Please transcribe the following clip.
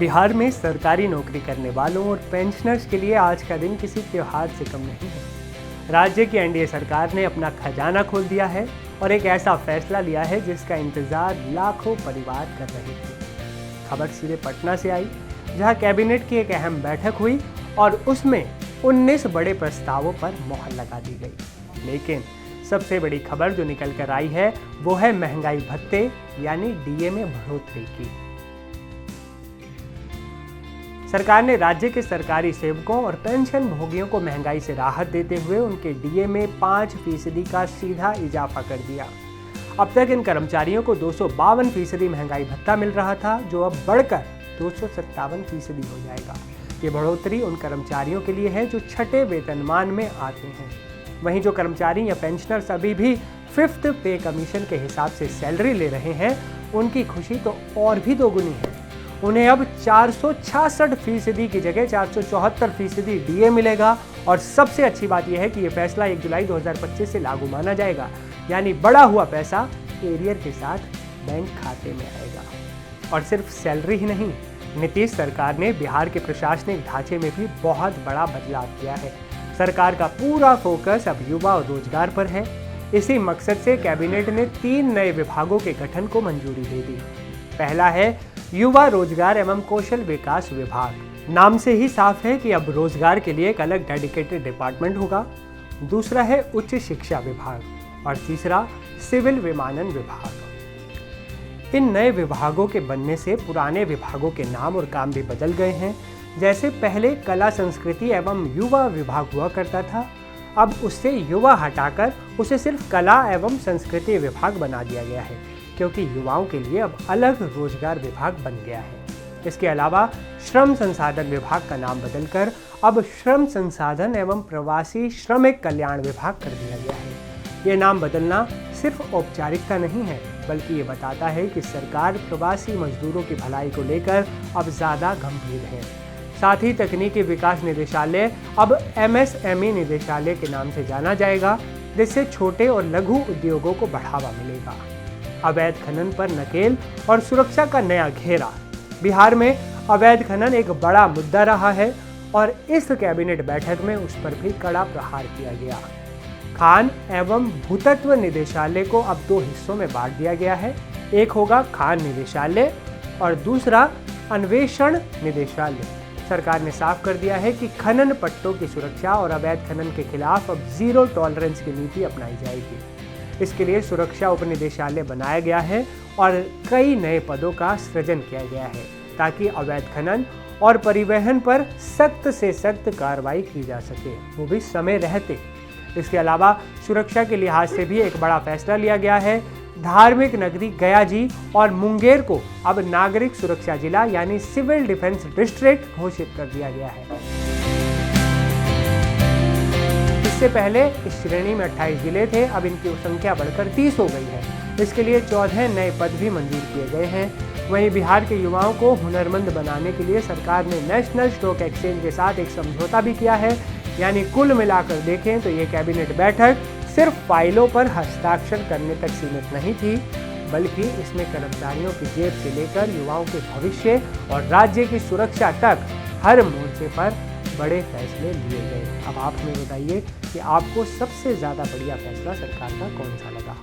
बिहार में सरकारी नौकरी करने वालों और पेंशनर्स के लिए आज का दिन किसी त्योहार से कम नहीं है। राज्य की एनडीए सरकार ने अपना खजाना खोल दिया है और एक ऐसा फैसला लिया है जिसका इंतजार लाखों परिवार कर रहे थे। खबर सीधे पटना से आई, जहां कैबिनेट की एक अहम बैठक हुई और उसमें 19 बड़े प्रस्तावों पर मोहर लगा दी गई। लेकिन सबसे बड़ी खबर जो निकल कर आई है वो है महंगाई भत्ते यानी डीए में बढ़ोतरी की। सरकार ने राज्य के सरकारी सेवकों और पेंशन भोगियों को महंगाई से राहत देते हुए उनके डीए में 5% का सीधा इजाफा कर दिया। अब तक इन कर्मचारियों को 252% महंगाई भत्ता मिल रहा था, जो अब बढ़कर 257% हो जाएगा। ये बढ़ोतरी उन कर्मचारियों के लिए है जो छठे वेतनमान में आते हैं। वहीं जो कर्मचारी या पेंशनर्स अभी भी 5th पे कमीशन के हिसाब से सैलरी ले रहे हैं, उनकी खुशी तो और भी दोगुनी है। उन्हें अब 466% की जगह 474% डीए मिलेगा और सबसे अच्छी बात यह है कि यह फैसला 1 जुलाई 2025 से लागू माना जाएगा, यानी बढ़ा हुआ पैसा एरियर के साथ बैंक खाते में आएगा। और सिर्फ सैलरी ही नहीं, नीतीश सरकार ने बिहार के प्रशासनिक ढांचे में भी बहुत बड़ा बदलाव किया है। सरकार का पूरा फोकस अब युवा और रोजगार पर है। इसी मकसद से कैबिनेट ने 3 नए विभागों के गठन को मंजूरी दे दी। पहला है युवा रोजगार एवं कौशल विकास विभाग। नाम से ही साफ है कि अब रोजगार के लिए एक अलग डेडिकेटेड डिपार्टमेंट होगा। दूसरा है उच्च शिक्षा विभाग और तीसरा सिविल विमानन विभाग। इन नए विभागों के बनने से पुराने विभागों के नाम और काम भी बदल गए हैं। जैसे पहले कला संस्कृति एवं युवा विभाग हुआ करता था, अब उससे युवा हटाकर उसे सिर्फ कला एवं संस्कृति विभाग बना दिया गया है, क्योंकि युवाओं के लिए अब अलग रोजगार विभाग बन गया है। इसके अलावा श्रम संसाधन विभाग का नाम बदलकर अब श्रम संसाधन एवं प्रवासी श्रमिक कल्याण विभाग कर दिया गया है। ये नाम बदलना सिर्फ औपचारिकता नहीं है, बल्कि ये बताता है कि सरकार प्रवासी मजदूरों की भलाई को लेकर अब ज़्यादा गंभीर है। साथ ही तकनीकी विकास निदेशालय अब MSME निदेशालय के नाम से जाना जाएगा, जिससे छोटे और लघु उद्योगों को बढ़ावा मिलेगा। अवैध खनन पर नकेल और सुरक्षा का नया घेरा। बिहार में अवैध खनन एक बड़ा मुद्दा रहा है और इस कैबिनेट बैठक में उस पर भी कड़ा प्रहार किया गया। खान एवं भूतत्व निदेशालय को अब 2 हिस्सों में बांट दिया गया है। एक होगा खान निदेशालय और दूसरा अन्वेषण निदेशालय। सरकार ने साफ कर दिया है कि खनन पट्टों की सुरक्षा और अवैध खनन के खिलाफ अब 0 टॉलरेंस की नीति अपनाई जाएगी। इसके लिए सुरक्षा उपनिदेशालय बनाया गया है और कई नए पदों का सृजन किया गया है, ताकि अवैध खनन और परिवहन पर सख्त से सख्त कार्रवाई की जा सके, वो भी समय रहते। इसके अलावा सुरक्षा के लिहाज से भी एक बड़ा फैसला लिया गया है। धार्मिक नगरी गया जी और मुंगेर को अब नागरिक सुरक्षा जिला यानी सिविल डिफेंस डिस्ट्रिक्ट घोषित कर दिया गया है। इससे पहले इस श्रेणी में 28 जिले थे, अब इनकी संख्या बढ़कर 30 हो गई है। इसके लिए 14 नए पद भी मंजूर किए गए हैं। वहीं बिहार के युवाओं को हुनरमंद बनाने के लिए सरकार ने नेशनल स्टॉक एक्सचेंज के साथ एक समझौता भी किया है। यानी कुल मिलाकर देखें तो ये कैबिनेट बैठक सिर्फ फाइलों पर हस्ताक्षर करने तक सीमित नहीं थी, बल्कि इसमें कर्मचारियों की जेब से लेकर युवाओं के भविष्य और राज्य की सुरक्षा तक हर मोर्चे पर बड़े फैसले लिए गए। अब आप हमें बताइए कि आपको सबसे ज़्यादा बढ़िया फैसला सरकार का कौन सा लगा।